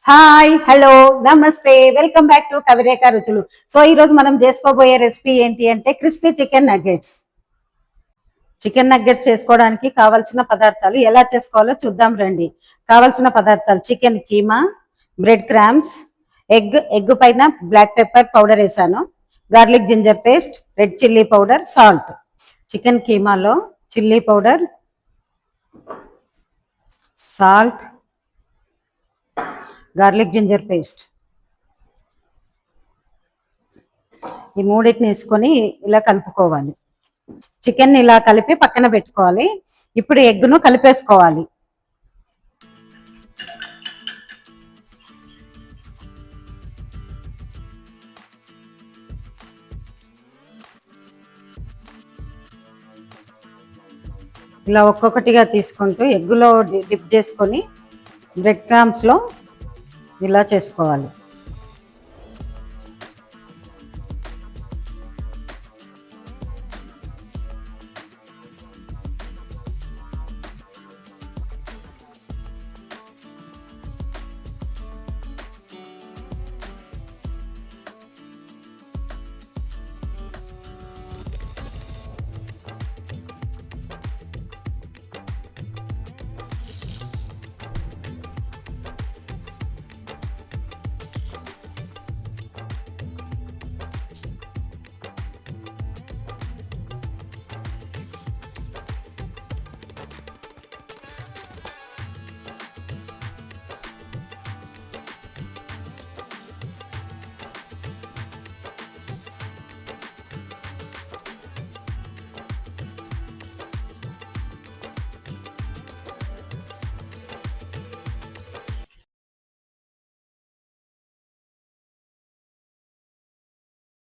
Hi hello namaste welcome back to Kavirekha రుచులు. So ఈరోజు మనం చేసుకోబోయే రెసిపీ ఏంటి అంటే crispy chicken nuggets. Chicken nuggets చేసుకోవడానికి కావాల్సిన పదార్థాలు ఎలా చేసుకోవాలో చూద్దాం రండి. కావాల్సిన పదార్థాలు: chicken keema, bread crumbs, egg పైన బ్లాక్ పెప్పర్ పౌడర్ వేసాను, garlic ginger paste, red chilli powder, salt. Chicken కీమాలో chilli powder, salt, garlic ginger paste, ఈ మూడింటిని వేసుకొని ఇలా కలుపుకోవాలి. చికెన్ ఇలా కలిపి పక్కన పెట్టుకోవాలి. ఇప్పుడు ఎగ్ను కలిపేసుకోవాలి. ఇలా ఒక్కొక్కటిగా తీసుకుంటూ ఎగ్గులో డిప్ చేసుకొని బ్రెడ్ క్రామ్స్లో ఇలా చేసుకోవాలి.